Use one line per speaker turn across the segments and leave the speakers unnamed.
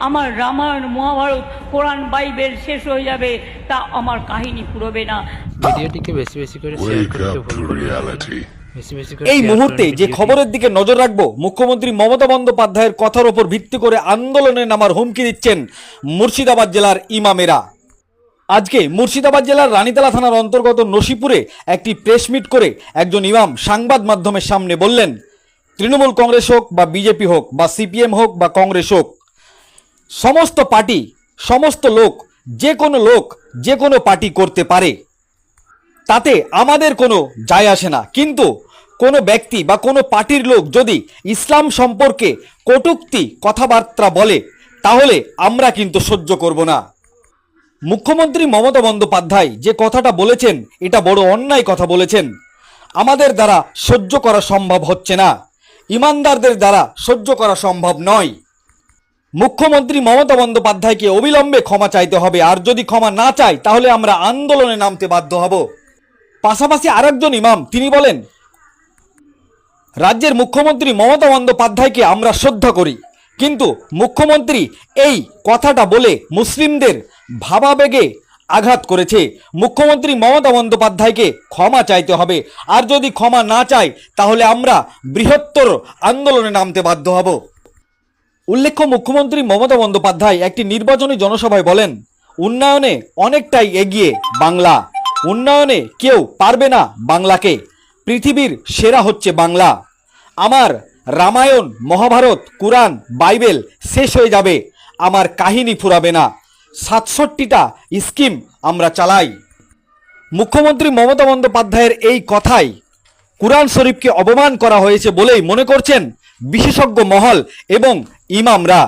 আমার রামায়ণ মহাভারত কোরআন বাইবেল শেষ হয়ে যাবে, তা আমার কাহিনী পুরোবে না।
ভিডিওটিকে বেশি বেশি করে শেয়ার করতে ভুলবেন না। বেশি বেশি করে
এই
শেয়ার
মুহূর্তে
করুন
যে
ভিডিওটি।
খবরের দিকে নজর রাখবো, মুখ্যমন্ত্রী মমতা বন্দ্যোপাধ্যায়ের কথার উপর ভিত্তি করে আন্দোলনে নামার হুমকি দিচ্ছেন মুর্শিদাবাদ জেলার ইমামেরা। আজকে মুর্শিদাবাদ জেলার রানীতলা থানার অন্তর্গত নসিপুরে একটি প্রেস মিট করে একজন ইমাম সংবাদ মাধ্যমের সামনে বললেন, তৃণমূল কংগ্রেস হোক বা বিজেপি হোক বা সিপিএম হোক বা কংগ্রেস হোক, সমস্ত পার্টি, সমস্ত লোক, যে কোনো পার্টি করতে পারে, তাতে আমাদের কোনো যায় আসে না। কিন্তু কোনো ব্যক্তি বা কোনো পার্টির লোক যদি ইসলাম সম্পর্কে কটূক্তি কথাবার্তা বলে, তাহলে আমরা কিন্তু সহ্য করব না। মুখ্যমন্ত্রী মমতা বন্দ্যোপাধ্যায় যে কথাটা বলেছেন, এটা বড় অন্যায় কথা বলেছেন। আমাদের দ্বারা সহ্য করা সম্ভব হচ্ছে না, ইমানদারদের দ্বারা সহ্য করা সম্ভব নয়। মুখ্যমন্ত্রী মমতা বন্দ্যোপাধ্যায়কে অবিলম্বে ক্ষমা চাইতে হবে, আর যদি ক্ষমা না চায় তাহলে আমরা আন্দোলনে নামতে বাধ্য হব। পাশাপাশি আরেকজন ইমাম তিনি বলেন, রাজ্যের মুখ্যমন্ত্রী মমতা বন্দ্যোপাধ্যায়কে আমরা শ্রদ্ধা করি, কিন্তু মুখ্যমন্ত্রী এই কথাটা বলে মুসলিমদের ভাবাবেগে আঘাত করেছে। মুখ্যমন্ত্রী মমতা বন্দ্যোপাধ্যায়কে ক্ষমা চাইতে হবে, আর যদি ক্ষমা না চায় তাহলে আমরা বৃহত্তর আন্দোলনে নামতে বাধ্য হব। উল্লেখ্য, মুখ্যমন্ত্রী মমতা বন্দ্যোপাধ্যায় একটি নির্বাচনী জনসভায় বলেন, উন্নয়নে অনেকটাই এগিয়ে বাংলা, উন্নয়নে কেউ পারবে না বাংলাকে, পৃথিবীর সেরা হচ্ছে বাংলা। আমার রামায়ণ মহাভারত কোরআন বাইবেল শেষ হয়ে যাবে, আমার কাহিনী ফুরাবে না, ৬৭টা স্কিম আমরা চালাই। মুখ্যমন্ত্রী মমতা বন্দ্যোপাধ্যায়ের এই কথায় কুরআন শরীফকে অপমান করা হয়েছে বলেই মনে করছেন বিশেষজ্ঞ মহল এবং ইমামরা।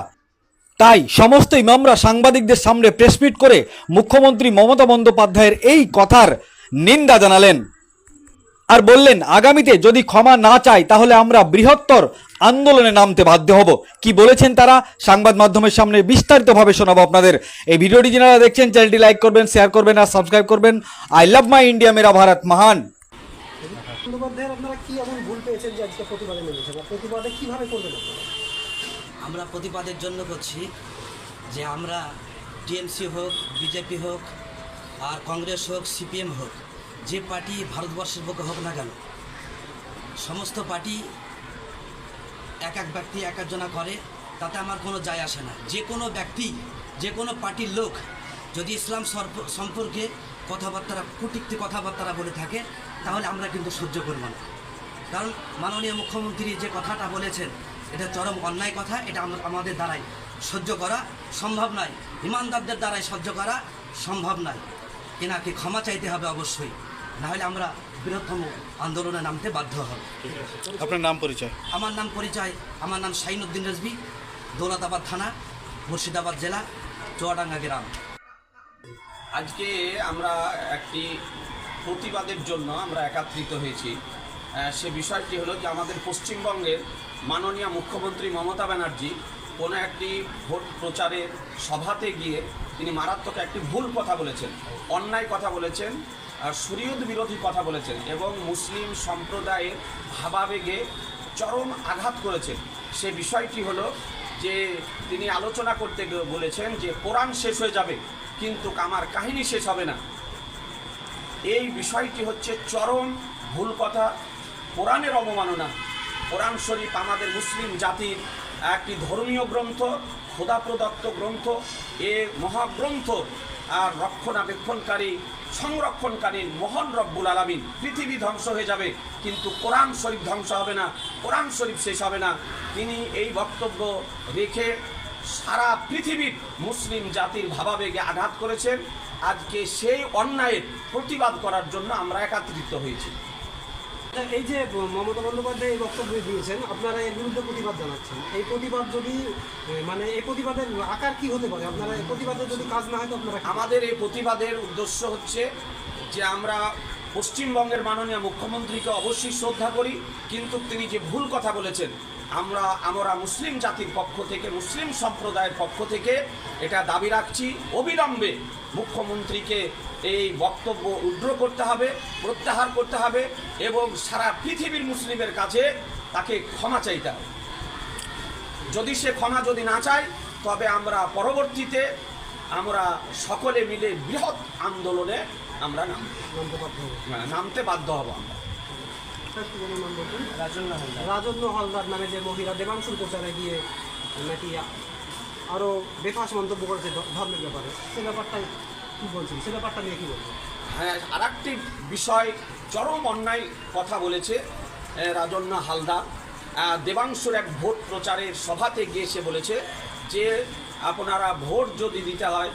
তাই সমস্ত ইমামরা সাংবাদিকদের সামনে প্রেসমিট করে মুখ্যমন্ত্রী মমতা বন্দ্যোপাধ্যায়ের এই কথার নিন্দা জানালেন, আর বললেন আগামীতে যদি ক্ষমা না চায় তাহলে আমরা বৃহত্তর আন্দোলনে নামতে বাধ্য হব। কি বলেছেন তারা সংবাদ মাধ্যমের সামনে বিস্তারিতভাবে শোনাবো আপনাদের। এই ভিডিওটি যারা দেখছেন চ্যানেলটি লাইক করবেন, শেয়ার করবেন আর সাবস্ক্রাইব করবেন। আই লাভ মাই ইন্ডিয়া, মেরা ভারত মহান।
বন্দ্যোপাধ্যায়ের আপনারা কি এমন ভুল পেয়েছেন যে আজকে প্রতিবাদে নেমেছেন, বা প্রতিবাদে কিভাবে করবেন আপনারা?
আমরা প্রতিবাদের জন্য করছি যে আমরা টিএমসি হোক, বিজেপি হোক, আর কংগ্রেস হোক, সিপিএম হোক, যে পার্টি ভারতবর্ষের পক্ষে হোক না কেন, সমস্ত পার্টি এক এক ব্যক্তি এক একজনা করে, তাতে আমার কোনো যায় আসে না। যে কোনো ব্যক্তি, যে কোনো পার্টির লোক যদি ইসলাম সম্পর্কে কথাবার্তা, কটূক্তি কথাবার্তা বলে থাকে, তাহলে আমরা কিন্তু সহ্য করব না। কারণ মাননীয় মুখ্যমন্ত্রী যে কথাটা বলেছেন, এটা চরম অন্যায় কথা। এটা আমাদের দ্বারাই সহ্য করা সম্ভব নয়, ইমানদারদের দ্বারাই সহ্য করা সম্ভব নয়। এনাকে ক্ষমা চাইতে হবে অবশ্যই, নাহলে আমরা বৃহত্তম আন্দোলনে নামতে বাধ্য হব।
আপনার নাম পরিচয়?
আমার নাম শাহিনুদ্দিন রেজভী, দৌলতাবাদ থানা, মুর্শিদাবাদ জেলা, চুয়াডাঙ্গা গ্রাম।
আজকে আমরা একটি প্রতিবাদের জন্য আমরা একত্রিত হয়েছি। সে বিষয়টি হলো যে আমাদের পশ্চিমবঙ্গের মাননীয় মুখ্যমন্ত্রী মমতা ব্যানার্জি কোনো একটি ভোট প্রচারের সভাতে গিয়ে তিনি মারাত্মক একটি ভুল কথা বলেছেন, অন্যায় কথা বলেছেন, শরীয়ত বিরোধী কথা বলেছেন এবং মুসলিম সম্প্রদায়ের ভাবাবেগে চরম আঘাত করেছেন। সে বিষয়টি হলো যে তিনি আলোচনা করতে বলেছেন যে কোরআন শেষ হয়ে যাবে কিন্তু আমার কাহিনী শেষ হবে না। এই বিষয়টি হচ্ছে চরম ভুল কথা, কোরআনের অবমাননা। কোরআন শরীফ আমাদের মুসলিম জাতির একটি ধর্মীয় গ্রন্থ, খোদা প্রদত্ত গ্রন্থ। এ মহাগ্রন্থ আর রক্ষণাবেক্ষণকারী, সংরক্ষণকারী মহান রব্বুল আলামিন। পৃথিবী ধ্বংস হয়ে যাবে কিন্তু কোরআন শরীফ ধ্বংস হবে না, কোরআন শরীফ শেষ হবে না। তিনি এই বক্তব্য রেখে সারা পৃথিবীর মুসলিম জাতির ভাবাবেগে আঘাত করেছেন। আজকে সেই অন্যায়ের প্রতিবাদ করার জন্য আমরা একত্রিত হয়েছি।
এই যে মমতা বন্দ্যোপাধ্যায় এই বক্তব্য দিয়েছেন, আপনারা এর বিরুদ্ধে প্রতিবাদ জানাচ্ছেন। এই প্রতিবাদ যদি এই প্রতিবাদের আকার কি হতে পারে? আপনারা এই প্রতিবাদের যদি কাজ না হয় তো আপনারা
আমাদের এই প্রতিবাদের উদ্দেশ্য হচ্ছে যে আমরা পশ্চিমবঙ্গের মাননীয় মুখ্যমন্ত্রীকে অবশ্যই শ্রদ্ধা করি, কিন্তু তিনি যে ভুল কথা বলেছেন, আমরা মুসলিম জাতির পক্ষ থেকে, মুসলিম সম্প্রদায়ের পক্ষ থেকে এটা দাবি রাখছি, অবিলম্বে মুখ্যমন্ত্রীকে এই বক্তব্য উড্র করতে হবে, প্রত্যাহার করতে হবে এবং সারা পৃথিবীর মুসলিমের কাছে তাকে ক্ষমা চাইতে হবে। যদি সে ক্ষমা যদি না চায় তবে আমরা পরবর্তীতে আমরা সকলে মিলে বৃহৎ আন্দোলনে আমরা নামতে বাধ্য হব আমরা।
রাজন্য হালদার নামে যে মহিলা দেবাংশুর প্রচারে গিয়ে নাকি আরও বেফাস মন্তব্য করেছে ধর্মের ব্যাপারে, সে ব্যাপারটা কী বলছেন, সে ব্যাপারটা নিয়ে কী বলছেন?
হ্যাঁ, আর একটি বিষয় চরম অন্যায় কথা বলেছে রাজন্য হালদার। দেবাংশুর এক ভোট প্রচারের সভাতে গিয়ে সে বলেছে যে আপনারা ভোট যদি দিতে হয়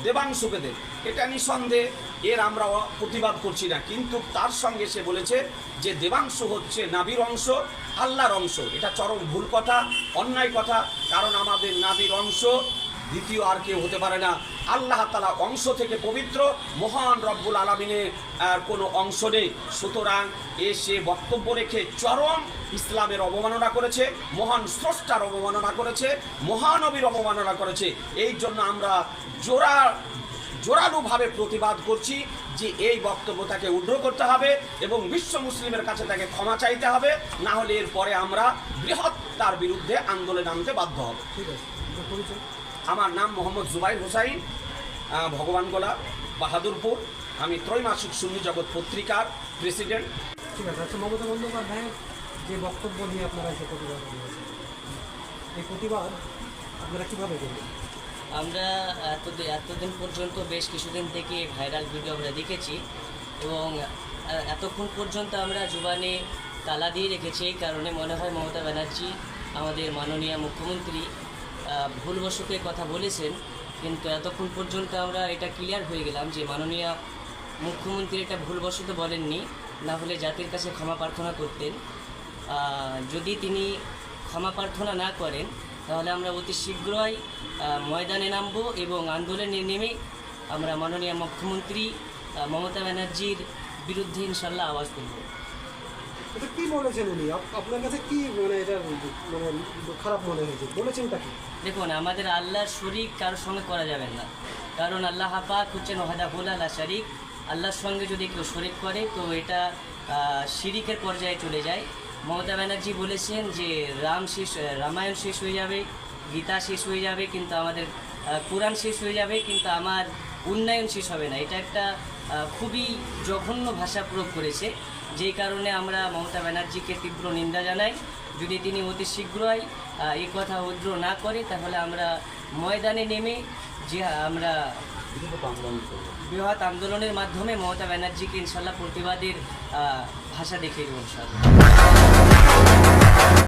দেবাংশুকে দেন। এটা নিঃসন্দেহে এর আমরা প্রতিবাদ করছি না, কিন্তু তার সঙ্গে সে বলেছে যে দেবাংশু হচ্ছে নাবির অংশ, আল্লাহর অংশ। এটা চরম ভুল কথা, অন্যায় কথা। কারণ আমাদের নাবির অংশ দ্বিতীয় আর কেউ হতে পারে না। আল্লাহ তাআলা অংশ থেকে পবিত্র, মহান রব্বুল আলামিনের কোনো অংশ নেই। সুতরাং সে বক্তব্য রেখে চরম ইসলামের অবমাননা করেছে, মহান স্রষ্টার অবমাননা করেছে, মহানবীর অবমাননা করেছে। এই জন্য আমরা জোরালোভাবে প্রতিবাদ করছি যে এই বক্তব্য তাকে উদ্র করতে হবে এবং বিশ্ব মুসলিমের কাছে তাকে ক্ষমা চাইতে হবে, না হলে এরপরে আমরা বৃহৎ তার বিরুদ্ধে আন্দোলনে নামতে বাধ্য হব।
ঠিক আছে, পরিচয়?
আমার নাম মোহাম্মদ জুবাইর হোসাইন, ভগবানগোলা, বাহাদুরপুর। আমি ত্রৈমাসিক সুন্নি জগৎ পত্রিকার প্রেসিডেন্ট।
ঠিক আছে। আচ্ছা, মমতা বন্দ্যোপাধ্যায়ের যে বক্তব্য নিয়ে আপনারা এসে প্রতিবাদ করেছেন, এই প্রতিবাদ আপনারা কীভাবে করবেন?
আমরা এতদিন পর্যন্ত বেশ কিছুদিন থেকে ভাইরাল ভিডিও আমরা দেখেছি এবং এতক্ষণ পর্যন্ত আমরা জুবানে তালা দিয়ে রেখেছি। এই কারণে মনে হয় মমতা ব্যানার্জি আমাদের মাননীয় মুখ্যমন্ত্রী ভুলবশত কথা বলেছেন, কিন্তু এতক্ষণ পর্যন্ত আমরা এটা ক্লিয়ার হয়ে গেলাম যে মাননীয় মুখ্যমন্ত্রী এটা ভুলবশত বলেননি, না হলে জাতির কাছে ক্ষমা প্রার্থনা করতেন। যদি তিনি ক্ষমা প্রার্থনা না করেন তাহলে আমরা অতি শীঘ্রই ময়দানে নামব এবং আন্দোলনে নেমে আমরা মাননীয় মুখ্যমন্ত্রী মমতা ব্যানার্জির বিরুদ্ধে ইনশাল্লাহ আওয়াজ তুলব।
এটা কী বলেছেন উনি? আপনার কাছে কি মানে এটা মানে খারাপ মনে হয়েছে? বলেছেনটা কি?
দেখুন, আমাদের আল্লাহর শরিক কারোর সঙ্গে করা যাবে না, কারণ আল্লাহ পাক হচ্ছেন ওয়াহদাহু লা শারীক। আল্লাহর সঙ্গে যদি কেউ শরিক করে তো এটা শিরিকের পর্যায়ে চলে যায়। মমতা ব্যানার্জি বলেছেন যে রামায়ণ শেষ হয়ে যাবে, গীতা শেষ হয়ে যাবে, কিন্তু আমাদের কোরআন শেষ হয়ে যাবে, কিন্তু আমার উন্নয়ন শেষ হবে না। এটা একটা খুবই জঘন্য ভাষা প্রয়োগ করেছে, যেই কারণে আমরা মমতা ব্যানার্জিকে তীব্র নিন্দা জানাই। যদি তিনি অতি শীঘ্রই এই কথা উদ্র না করে তাহলে আমরা ময়দানে নেমে যে আমরা বৃহৎ আন্দোলনের মাধ্যমে মমতা ব্যানার্জিকে ইনশাল্লাহ প্রতিবাদের ভাষা দেখিয়ে দেব ইনশাল্লাহ।